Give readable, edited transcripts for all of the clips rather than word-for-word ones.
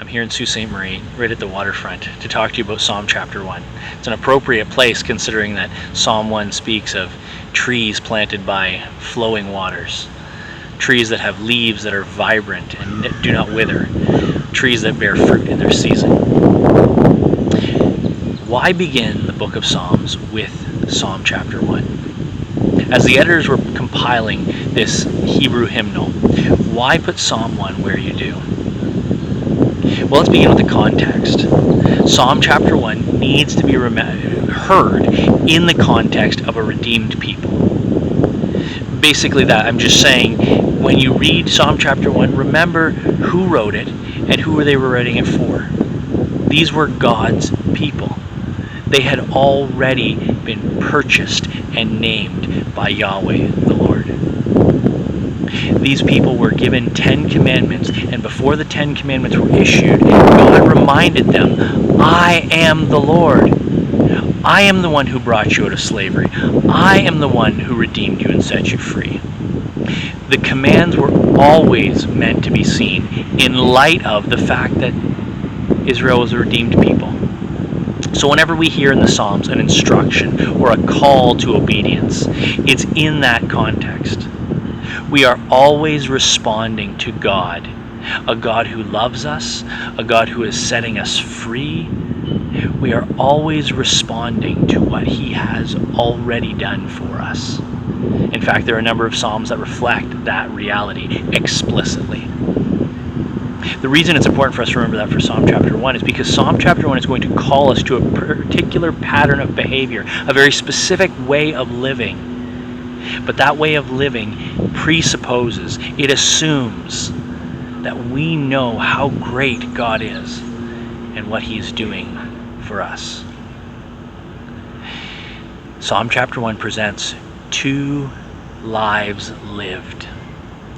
I'm here in Sault Ste. Marie, right at the waterfront, to talk to you about Psalm chapter 1. It's an appropriate place considering that Psalm 1 speaks of trees planted by flowing waters, trees that have leaves that are vibrant and do not wither, trees that bear fruit in their season. Why begin the book of Psalms with Psalm chapter 1? As the editors were compiling this Hebrew hymnal, why put Psalm 1 where you do? Well, let's begin with the context. Psalm chapter 1 needs to be heard in the context of a redeemed people. Basically that, I'm just saying, when you read Psalm chapter 1, remember who wrote it and who they were writing it for. These were God's people. They had already been purchased and named by Yahweh the Lord. These people were given 10 commandments, and before the 10 commandments were issued, God reminded them, I am the Lord. I am the one who brought you out of slavery. I am the one who redeemed you and set you free. The commands were always meant to be seen in light of the fact that Israel was a redeemed people. So whenever we hear in the Psalms an instruction or a call to obedience, it's in that context. We are always responding to God, a God who loves us, a God who is setting us free. We are always responding to what He has already done for us. In fact, there are a number of Psalms that reflect that reality explicitly. The reason it's important for us to remember that for Psalm chapter 1 is because Psalm chapter 1 is going to call us to a particular pattern of behavior, a very specific way of living. But that way of living presupposes, it assumes that we know how great God is and what He is doing for us. Psalm chapter 1 presents two lives lived.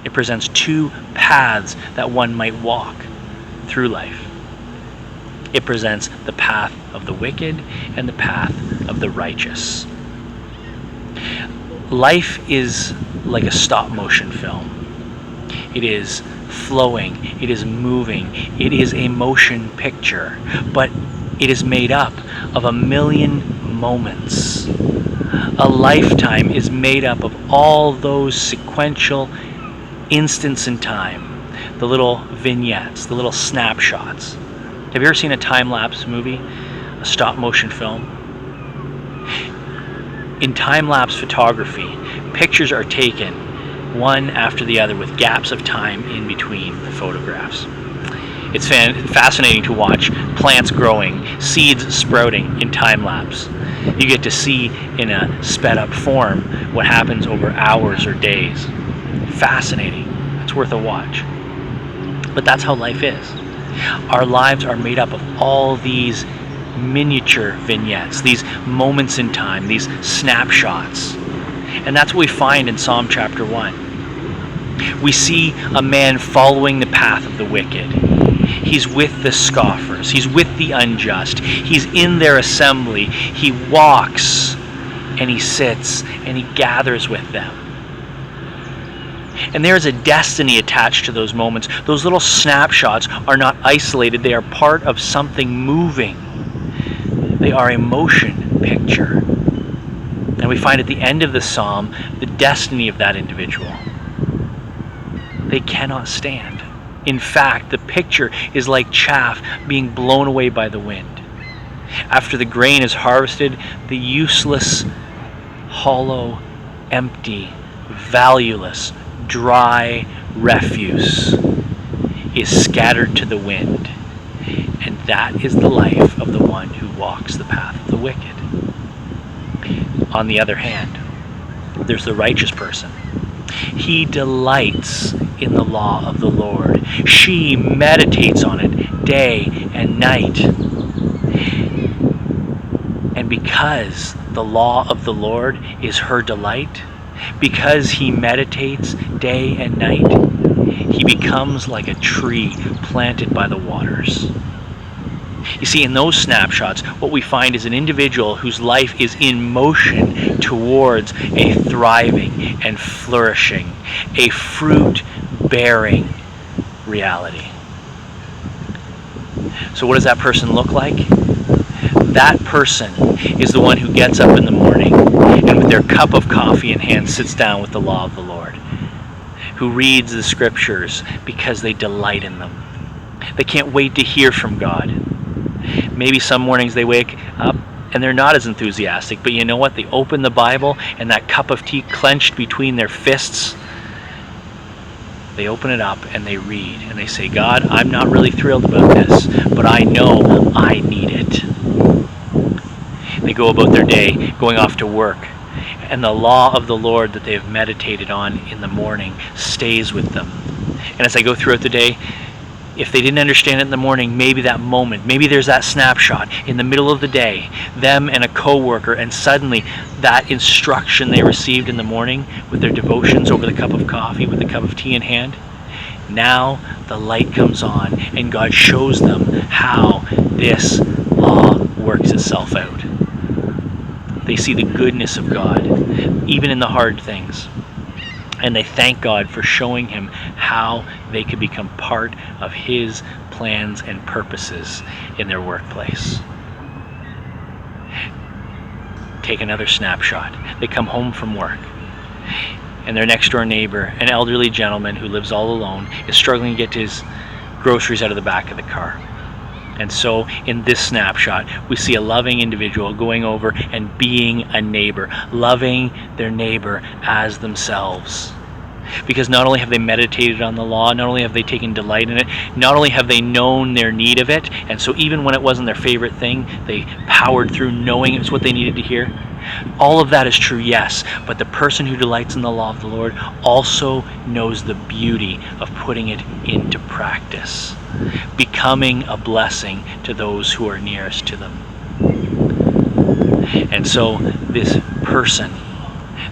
It presents two paths that one might walk through life. It presents the path of the wicked and the path of the righteous. Life is like a stop motion film. It is flowing, it is moving, it is a motion picture, but it is made up of a million moments. A lifetime is made up of all those sequential instants in time, the little vignettes, the little snapshots. Have you ever seen a time-lapse movie, a stop-motion film? In time-lapse photography, pictures are taken one after the other with gaps of time in between the photographs. It's fascinating to watch plants growing, seeds sprouting in time-lapse. You get to see in a sped-up form what happens over hours or days. Fascinating. It's worth a watch. But that's how life is. Our lives are made up of all these miniature vignettes, these moments in time, these snapshots. And that's what we find in Psalm chapter 1. We see a man following the path of the wicked. He's with the scoffers. He's with the unjust. He's in their assembly. He walks and he sits and he gathers with them. And there is a destiny attached to those moments. Those little snapshots are not isolated. They are part of something moving. They are a motion picture. And we find at the end of the psalm the destiny of that individual. They cannot stand. In fact, the picture is like chaff being blown away by the wind. After the grain is harvested, the useless, hollow, empty, valueless, dry refuse is scattered to the wind. And that is the life of the one who walks the path of the wicked. On the other hand, there's the righteous person. He delights in the law of the Lord. She meditates on it day and night. And because the law of the Lord is her delight, because he meditates day and night, he becomes like a tree planted by the waters. You see, in those snapshots, what we find is an individual whose life is in motion towards a thriving and flourishing, a fruit-bearing reality. So what does that person look like? That person is the one who gets up in the morning and with their cup of coffee in hand sits down with the law of the Lord, who reads the scriptures because they delight in them. They can't wait to hear from God. Maybe some mornings they wake up and they're not as enthusiastic, but you know what? They open the Bible and that cup of tea clenched between their fists, they open it up and they read and they say, God, I'm not really thrilled about this, but I know I need it. They go about their day, going off to work, and the law of the Lord that they have meditated on in the morning stays with them. And as they go throughout the day, if they didn't understand it in the morning, maybe that moment, maybe there's that snapshot in the middle of the day, them and a coworker, and suddenly that instruction they received in the morning with their devotions over the cup of coffee, with the cup of tea in hand, now the light comes on and God shows them how this law works itself out. They see the goodness of God, even in the hard things. And they thank God for showing him how they could become part of his plans and purposes in their workplace. Take another snapshot. They come home from work, and their next door neighbor, an elderly gentleman who lives all alone, is struggling to get his groceries out of the back of the car. And so in this snapshot, we see a loving individual going over and being a neighbor, loving their neighbor as themselves. Because not only have they meditated on the law, not only have they taken delight in it, not only have they known their need of it, and so even when it wasn't their favorite thing, they powered through knowing it was what they needed to hear. All of that is true, yes, but the person who delights in the law of the Lord also knows the beauty of putting it into practice, becoming a blessing to those who are nearest to them. And so this person,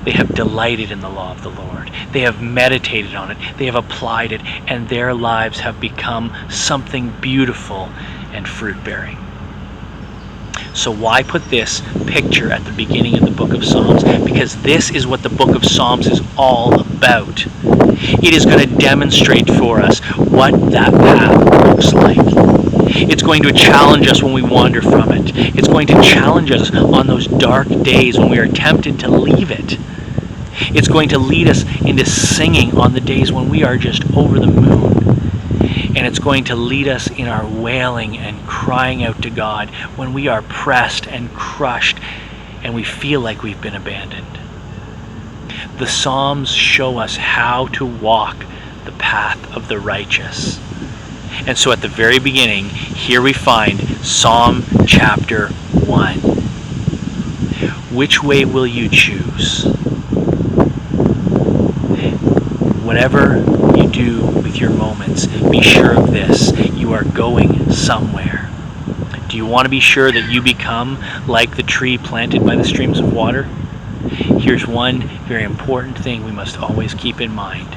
they have delighted in the law of the Lord. They have meditated on it. They have applied it, and their lives have become something beautiful and fruit-bearing. So why put this picture at the beginning of the book of Psalms? Because this is what the book of Psalms is all about. It is going to demonstrate for us what that path looks like. It's going to challenge us when we wander from it. It's going to challenge us on those dark days when we are tempted to leave it. It's going to lead us into singing on the days when we are just over the moon. And it's going to lead us in our wailing and crying out to God when we are pressed and crushed and we feel like we've been abandoned. The Psalms show us how to walk the path of the righteous. And so at the very beginning, here we find Psalm chapter 1. Which way will you choose? Whatever you do with your moments, be sure of this: you are going somewhere. Do you want to be sure that you become like the tree planted by the streams of water? Here's one very important thing we must always keep in mind.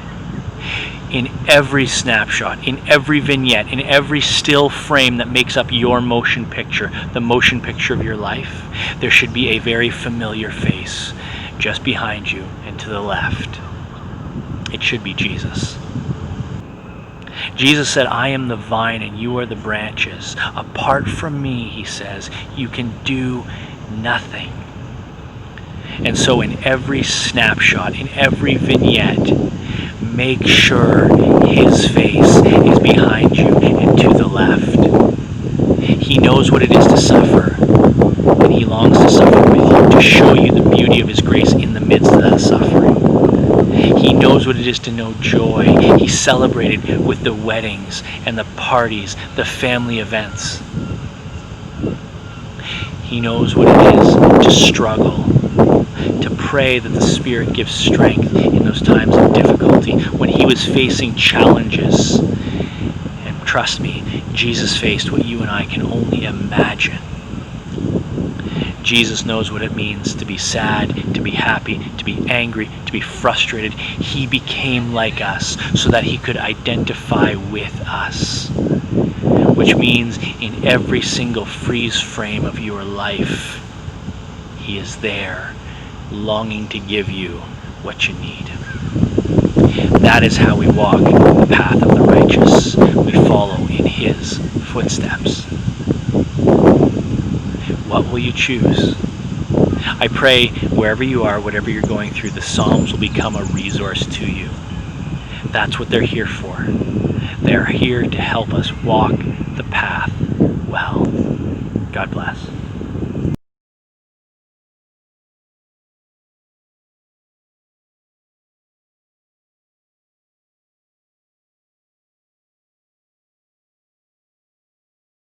In every snapshot, in every vignette, in every still frame that makes up your motion picture, the motion picture of your life, there should be a very familiar face just behind you and to the left. It should be Jesus. Jesus said, I am the vine and you are the branches. Apart from me, he says, you can do nothing. And so in every snapshot, in every vignette, make sure his face is behind you and to the left. He knows what it is to suffer, and he longs to suffer with you, to show you the beauty of his grace in the midst of that suffering. He knows what it is to know joy. He celebrated with the weddings and the parties, the family events. He knows what it is to struggle, to pray that the Spirit gives strength in those times of difficulty, when he was facing challenges. And trust me, Jesus faced what you and I can only imagine. Jesus knows what it means to be sad, to be happy, to be angry, to be frustrated. He became like us so that he could identify with us. Which means in every single freeze frame of your life, he is there, longing to give you what you need. That is how we walk the path of the righteous. We follow in his footsteps. choose. I pray wherever you are, whatever you're going through, the Psalms will become a resource to you. That's what they're here for. They're here to help us walk the path well. God bless.